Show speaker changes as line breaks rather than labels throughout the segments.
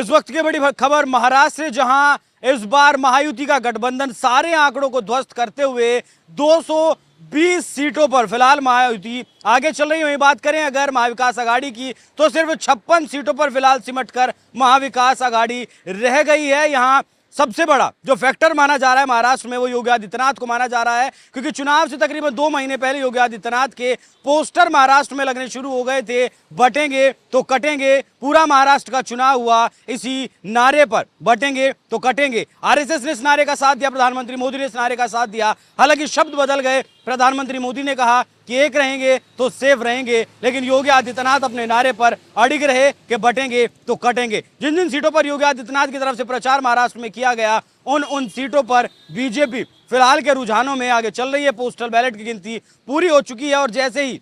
इस वक्त की बड़ी खबर महाराष्ट्र से, जहां इस बार महायुति का गठबंधन सारे आंकड़ों को ध्वस्त करते हुए 220 सीटों पर फिलहाल महायुति आगे चल रही है। वहीं बात करें अगर महाविकास आघाड़ी की, तो सिर्फ 56 सीटों पर फिलहाल सिमटकर महाविकास आघाड़ी रह गई है। यहां सबसे बड़ा जो फैक्टर माना जा रहा है महाराष्ट्र में, वो योगी आदित्यनाथ को माना जा रहा है, क्योंकि चुनाव से तकरीबन 2 महीने पहले योगी आदित्यनाथ के पोस्टर महाराष्ट्र में लगने शुरू हो गए थे। बटेंगे तो कटेंगे, पूरा महाराष्ट्र का चुनाव हुआ इसी नारे पर, बटेंगे तो कटेंगे। आरएसएस ने इस नारे का साथ दिया, प्रधानमंत्री मोदी ने इस नारे का साथ दिया। हालांकि शब्द बदल गए, प्रधानमंत्री मोदी ने कहा कि एक रहेंगे तो सेफ रहेंगे, लेकिन योगी आदित्यनाथ अपने नारे पर अड़िग रहे कि बटेंगे तो कटेंगे। जिन जिन सीटों पर योगी आदित्यनाथ की तरफ से प्रचार महाराष्ट्र में किया गया, उन सीटों पर बीजेपी फिलहाल के रुझानों में आगे चल रही है। पोस्टल बैलेट की गिनती पूरी हो चुकी है और जैसे ही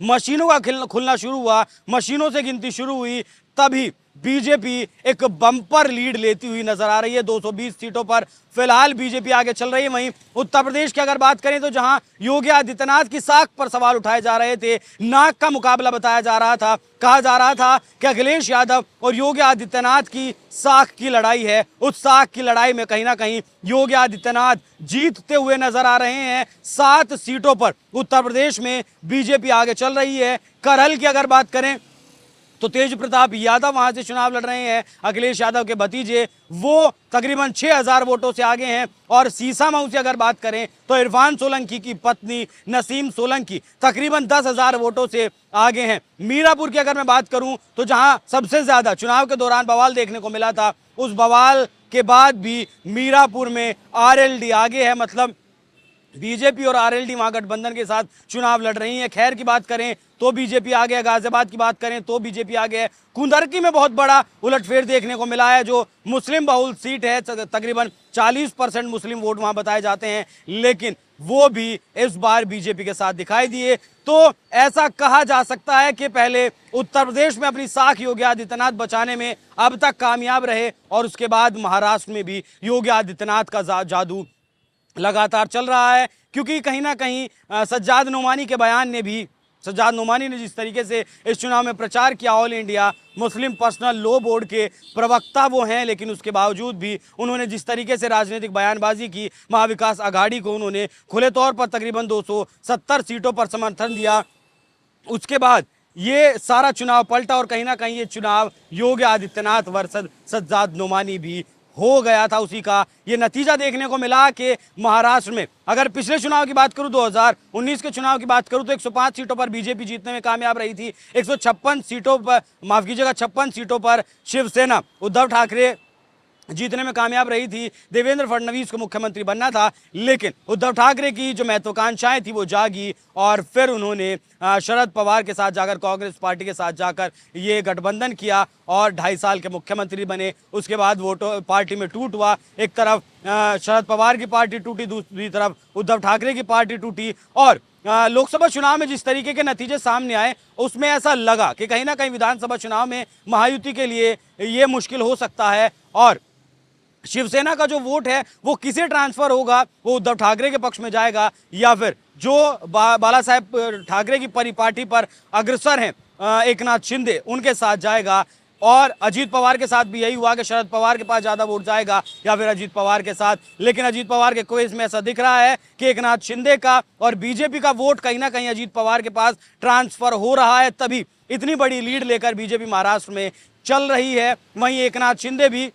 मशीनों का खुलना शुरू हुआ, मशीनों से गिनती शुरू हुई, तभी बीजेपी एक बम्पर लीड लेती हुई नजर आ रही है। 220 सीटों पर फिलहाल बीजेपी आगे चल रही है। वहीं उत्तर प्रदेश की अगर बात करें, तो जहां योगी आदित्यनाथ की साख पर सवाल उठाए जा रहे थे, नाक का मुकाबला बताया जा रहा था, कहा जा रहा था कि अखिलेश यादव और योगी आदित्यनाथ की साख की लड़ाई है। उस साख की लड़ाई में कहीं ना कहीं योगी आदित्यनाथ जीतते हुए नजर आ रहे हैं। 7 सीटों पर उत्तर प्रदेश में बीजेपी आगे चल रही है। करहल की अगर बात करें, तो तेज प्रताप यादव वहां से चुनाव लड़ रहे हैं। अखिलेश यादव के भतीजे, वो तकरीबन 6000 वोटों से आगे हैं। और सीसामऊ से अगर बात करें, तो इरफान सोलंकी की पत्नी नसीम सोलंकी तकरीबन 10,000 वोटों से आगे हैं। मीरापुर की अगर मैं बात करूं, तो जहां सबसे ज्यादा चुनाव के दौरान बवाल देखने को मिला था, उस बवाल के बाद भी मीरापुर में आरएलडी आगे है। मतलब बीजेपी और आरएलडी वहां गठबंधन के साथ चुनाव लड़ रही है। खैर की बात करें तो बीजेपी आगे है, गाजियाबाद की बात करें तो बीजेपी आगे है। कुंदरकी में बहुत बड़ा उलटफेर देखने को मिला है, जो मुस्लिम बहुल सीट है, तकरीबन 40% मुस्लिम वोट वहां बताए जाते हैं, लेकिन वो भी इस बार बीजेपी के साथ दिखाई दिए। तो ऐसा कहा जा सकता है कि पहले उत्तर प्रदेश में अपनी साख योगी आदित्यनाथ बचाने में अब तक कामयाब रहे, और उसके बाद महाराष्ट्र में भी योगी आदित्यनाथ का जादू लगातार चल रहा है। क्योंकि कहीं ना कहीं सज्जाद नोमानी के बयान ने भी, सज्जाद नोमानी ने जिस तरीके से इस चुनाव में प्रचार किया, all India Muslim personal law board के प्रवक्ता वो हैं, लेकिन उसके बावजूद भी उन्होंने जिस तरीके से राजनीतिक बयानबाजी की, महाविकास आघाड़ी को उन्होंने खुले तौर पर तकरीबन 270 सीटों पर समर्थन दिया। उसके बाद ये सारा चुनाव पलटा और कहीं ना कहीं ये चुनाव योगी आदित्यनाथ वर्सेस सज्जाद नोमानी भी हो गया था। उसी का ये नतीजा देखने को मिला कि महाराष्ट्र में, अगर पिछले चुनाव की बात करूं, 2019 के चुनाव की बात करूं, तो 105 सीटों पर बीजेपी जीतने में कामयाब रही थी। 156 सीटों पर, माफ कीजिएगा, 56 सीटों पर शिवसेना उद्धव ठाकरे जीतने में कामयाब रही थी। देवेंद्र फडणवीस को मुख्यमंत्री बनना था, लेकिन उद्धव ठाकरे की जो महत्वाकांक्षाएं थी वो जागी, और फिर उन्होंने शरद पवार के साथ जाकर, कांग्रेस पार्टी के साथ जाकर ये गठबंधन किया और 2.5 साल के मुख्यमंत्री बने। उसके बाद वोटों पार्टी में टूट हुआ, एक तरफ शरद पवार की पार्टी टूटी, दूसरी तरफ उद्धव ठाकरे की पार्टी टूटी। और लोकसभा चुनाव में जिस तरीके के नतीजे सामने आए, उसमें ऐसा लगा कि कहीं ना कहीं विधानसभा चुनाव में महायुति के लिए ये मुश्किल हो सकता है, और शिवसेना का जो वोट है वो किसे ट्रांसफर होगा, वो उद्धव ठाकरे के पक्ष में जाएगा, या फिर जो बाला साहेब ठाकरे की परिपाटी पर अग्रसर हैं एकनाथ शिंदे, उनके साथ जाएगा। और अजीत पवार के साथ भी यही हुआ कि शरद पवार के पास ज़्यादा वोट जाएगा या फिर अजीत पवार के साथ, लेकिन अजीत पवार के केस में ऐसा दिख रहा है कि एकनाथ शिंदे का और बीजेपी का वोट कहीं ना कहीं अजीत पवार के पास ट्रांसफर हो रहा है, तभी इतनी बड़ी लीड लेकर बीजेपी महाराष्ट्र में चल रही है। वहीं एकनाथ शिंदे भी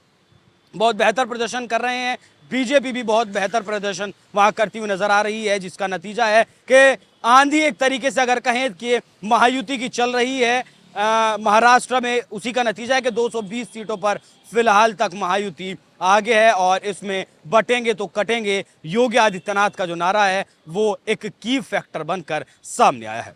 बहुत बेहतर प्रदर्शन कर रहे हैं, बीजेपी भी बहुत बेहतर प्रदर्शन वहां करती हुई नजर आ रही है, जिसका नतीजा है कि आंधी एक तरीके से अगर कहें कि महायुति की चल रही है महाराष्ट्र में, उसी का नतीजा है कि 220 सीटों पर फिलहाल तक महायुति आगे है। और इसमें बटेंगे तो कटेंगे योगी आदित्यनाथ का जो नारा है वो एक की फैक्टर बनकर सामने आया है।